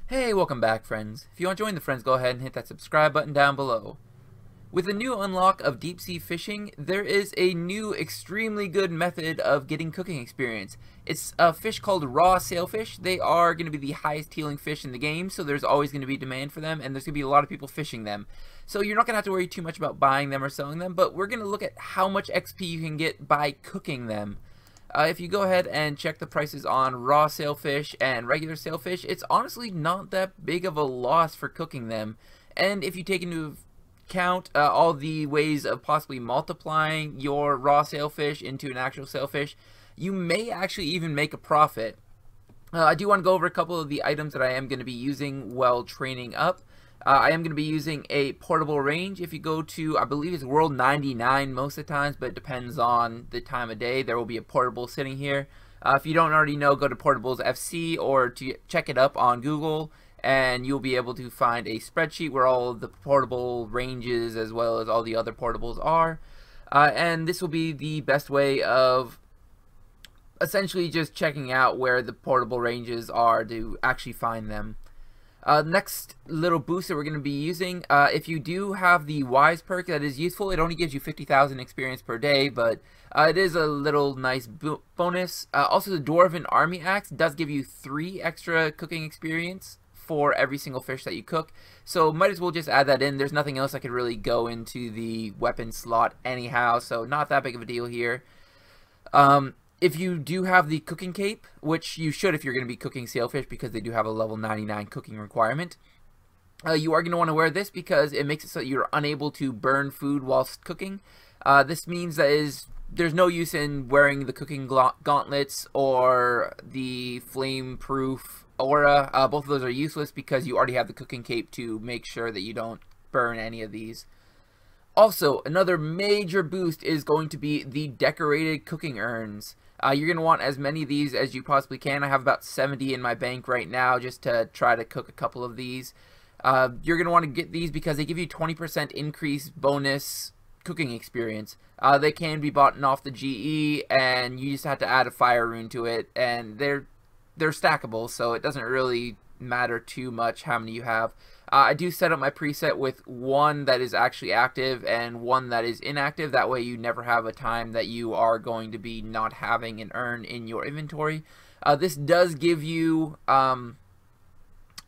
Hey, welcome back, friends. If you want to join the friends, go ahead and hit that subscribe button down below. With the new unlock of deep sea fishing, there is a new extremely good method of getting cooking experience. It's a fish called raw sailfish. They are going to be the highest healing fish in the game, so there's always going to be demand for them, and there's going to be a lot of people fishing them. So you're not going to have to worry too much about buying them or selling them, but we're going to look at how much XP you can get by cooking them. If you go ahead and check the prices on raw sailfish and regular sailfish, it's honestly not that big of a loss for cooking them. And if you take into account all the ways of possibly multiplying your raw sailfish into an actual sailfish, you may actually even make a profit. I do want to go over a couple of the items that I am going to be using while training up. I am going to be using a portable range. If you go to, I believe it's World 99 most of the times, but it depends on the time of day. There will be a portable sitting here. If you don't already know, go to Portables FC or to check it up on Google, and you'll be able to find a spreadsheet where all of the portable ranges as well as all the other portables are. And this will be the best way of essentially just checking out where the portable ranges are to actually find them. Next little boost that we're going to be using, if you do have the Wise perk, that is useful. It only gives you 50,000 experience per day, but it is a little nice bonus. Also, the Dwarven Army Axe does give you 3 extra cooking experience for every single fish that you cook, so might as well just add that in. There's nothing else that could really go into the weapon slot anyhow, so not that big of a deal here. If you do have the cooking cape, which you should if you're going to be cooking sailfish because they do have a level 99 cooking requirement, you are going to want to wear this because it makes it so you're unable to burn food whilst cooking. This means that there's no use in wearing the cooking gauntlets or the flame-proof aura. Both of those are useless because you already have the cooking cape to make sure that you don't burn any of these. Also, another major boost is going to be the decorated cooking urns. You're going to want as many of these as you possibly can. I have about 70 in my bank right now just to try to cook a couple of these. You're going to want to get these because they give you 20% increase bonus cooking experience. They can be bought off the GE, and you just have to add a fire rune to it, and they're stackable, so it doesn't really matter too much how many you have. I do set up my preset with one that is actually active and one that is inactive. That way you never have a time that you are going to be not having an urn in your inventory. This does give you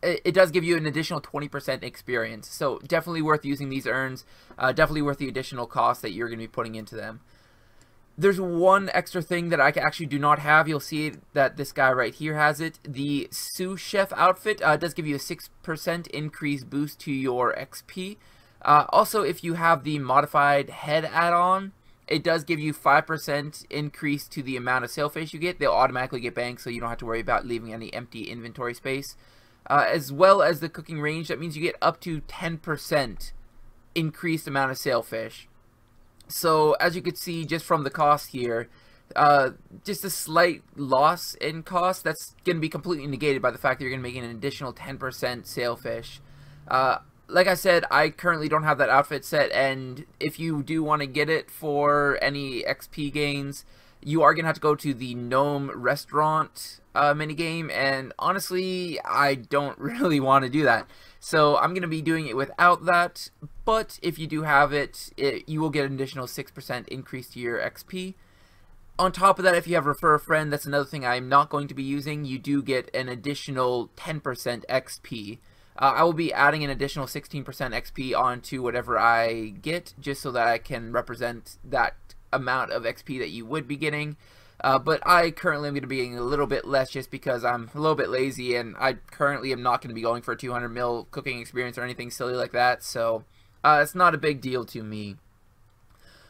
it does give you an additional 20% experience, so definitely worth using these urns. Definitely worth the additional cost that you're going to be putting into them. There's one extra thing that I actually do not have. You'll see that this guy right here has it. The sous chef outfit does give you a 6% increase boost to your XP. Also, if you have the modified head add-on, it does give you 5% increase to the amount of sailfish you get. They'll automatically get banked, so you don't have to worry about leaving any empty inventory space. As well as the cooking range, that means you get up to 10% increased amount of sailfish. So as you can see just from the cost here, just a slight loss in cost that's going to be completely negated by the fact that you're going to make an additional 10% sailfish. Like I said, I currently don't have that outfit set, and if you do want to get it for any XP gains, you are going to have to go to the Gnome Restaurant minigame, and honestly, I don't really want to do that. So I'm going to be doing it without that, but if you do have it, you will get an additional 6% increase to your XP. On top of that, if you have Refer a Friend, that's another thing I'm not going to be using. You do get an additional 10% XP. I will be adding an additional 16% XP onto whatever I get, just so that I can represent that amount of XP that you would be getting. But I currently am going to be getting a little bit less just because I'm a little bit lazy, and I currently am not going to be going for a 200 mil cooking experience or anything silly like that, so it's not a big deal to me.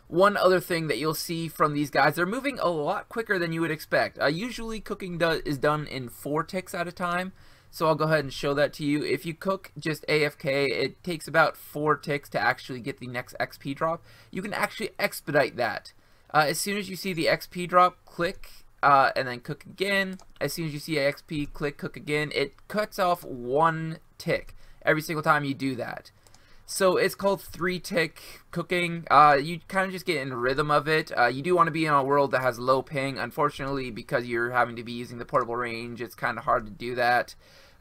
One other thing that you'll see from these guys, they're moving a lot quicker than you would expect. Usually cooking is done in 4 ticks at a time, so I'll go ahead and show that to you. If you cook just AFK, it takes about 4 ticks to actually get the next XP drop. You can actually expedite that. As soon as you see the XP drop, click and then cook again. As soon as you see XP, click, cook again. It cuts off 1 tick every single time you do that. So it's called 3-tick cooking. You kind of just get in the rhythm of it. You do want to be in a world that has low ping. Unfortunately, because you're having to be using the portable range, it's kind of hard to do that.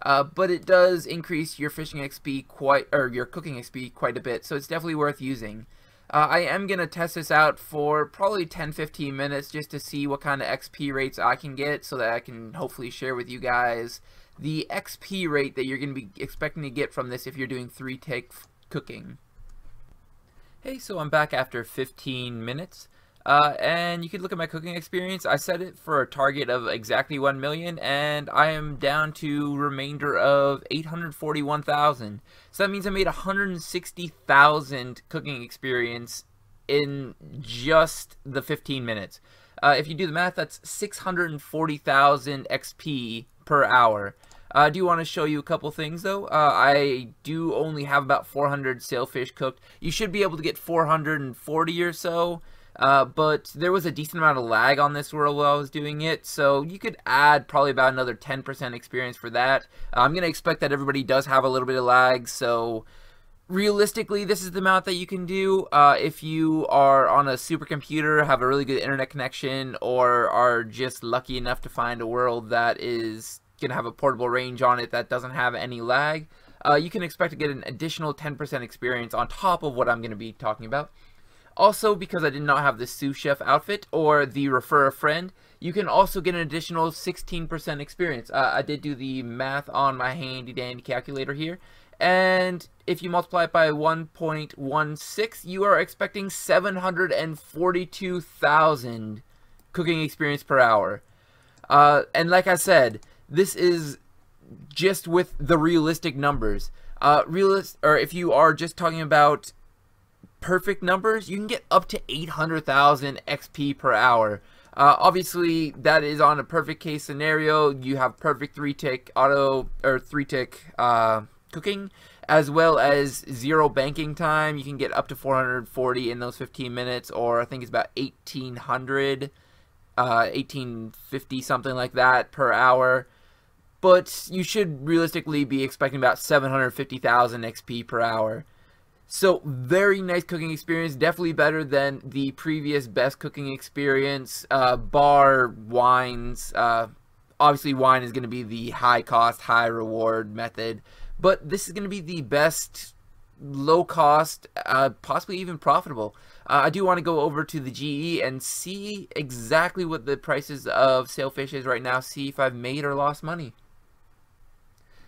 but it does increase your fishing XP your cooking XP quite a bit, so it's definitely worth using. I am going to test this out for probably 10-15 minutes just to see what kind of XP rates I can get, so that I can hopefully share with you guys the XP rate that you're going to be expecting to get from this if you're doing 3-tick cooking. Hey, so I'm back after 15 minutes. And you can look at my cooking experience. I set it for a target of exactly 1 million, and I am down to remainder of 841,000. So that means I made 160,000 cooking experience in just the 15 minutes. If you do the math, that's 640,000 XP per hour. I do want to show you a couple things though. I do only have about 400 sailfish cooked. You should be able to get 440 or so. But there was a decent amount of lag on this world while I was doing it, so you could add probably about another 10% experience for that. I'm going to expect that everybody does have a little bit of lag, so realistically this is the amount that you can do. If you are on a supercomputer, have a really good internet connection, or are just lucky enough to find a world that is going to have a portable range on it that doesn't have any lag, you can expect to get an additional 10% experience on top of what I'm going to be talking about. Also, because I did not have the sous chef outfit or the refer a friend, you can also get an additional 16% experience. I did do the math on my handy dandy calculator here, and if you multiply it by 1.16, you are expecting 742,000 cooking experience per hour. And like I said, this is just with the realistic numbers. If you are just talking about perfect numbers, you can get up to 800,000 XP per hour. Obviously, that is on a perfect case scenario. You have perfect 3-tick cooking, as well as 0 banking time. You can get up to 440 in those 15 minutes, or I think it's about 1850, something like that per hour. But you should realistically be expecting about 750,000 XP per hour. So, very nice cooking experience, definitely better than the previous best cooking experience, bar wines. Obviously, wine is going to be the high cost, high reward method, but this is going to be the best low cost, possibly even profitable. I do want to go over to the GE and see exactly what the prices of sailfish is right now, see if I've made or lost money.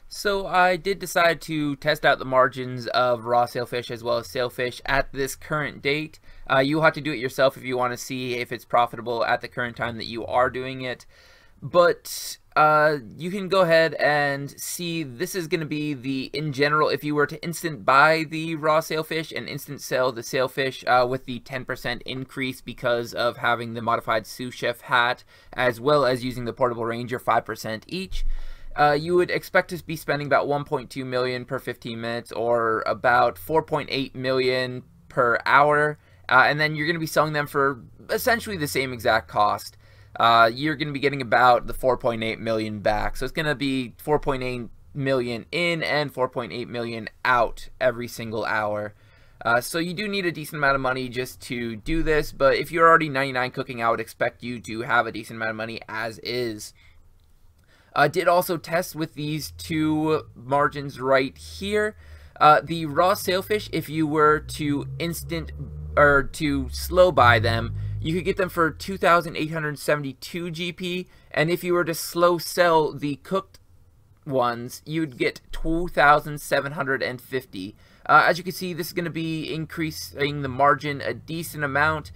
So I did decide to test out the margins of raw sailfish as well as sailfish at this current date. You'll have to do it yourself if you want to see if it's profitable at the current time that you are doing it. But you can go ahead and see this is going to be the, in general, if you were to instant buy the raw sailfish and instant sell the sailfish with the 10% increase because of having the modified sous chef hat as well as using the portable ranger 5% each. You would expect to be spending about 1.2 million per 15 minutes, or about 4.8 million per hour, and then you're going to be selling them for essentially the same exact cost. You're going to be getting about the 4.8 million back, so it's going to be 4.8 million in and 4.8 million out every single hour. So you do need a decent amount of money just to do this, but if you're already 99 cooking, I would expect you to have a decent amount of money as is. I did also test with these two margins right here. The raw sailfish, if you were to slow buy them, you could get them for 2,872 GP, and if you were to slow sell the cooked ones, you'd get 2,750. As you can see, this is going to be increasing the margin a decent amount,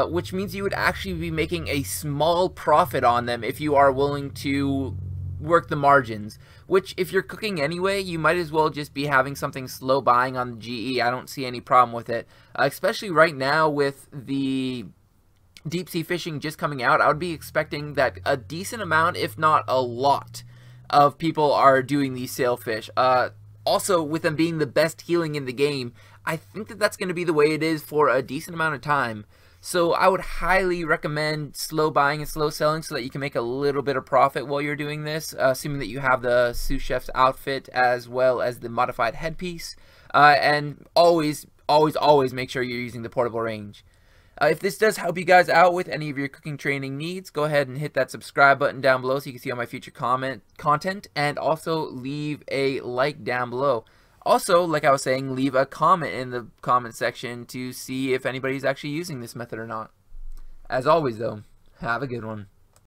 which means you would actually be making a small profit on them if you are willing to work the margins, which if you're cooking anyway, you might as well just be having something slow buying on the GE. I don't see any problem with it, especially right now with the deep sea fishing just coming out. I would be expecting that a decent amount, if not a lot, of people are doing these sailfish. Also, with them being the best healing in the game, I think that that's going to be the way it is for a decent amount of time. So I would highly recommend slow buying and slow selling so that you can make a little bit of profit while you're doing this, assuming that you have the sous chef's outfit as well as the modified headpiece. And always make sure you're using the portable range. If this does help you guys out with any of your cooking training needs, go ahead and hit that subscribe button down below so you can see all my future content, and also leave a like down below. Also, like I was saying, leave a comment in the comment section to see if anybody's actually using this method or not. As always though, have a good one.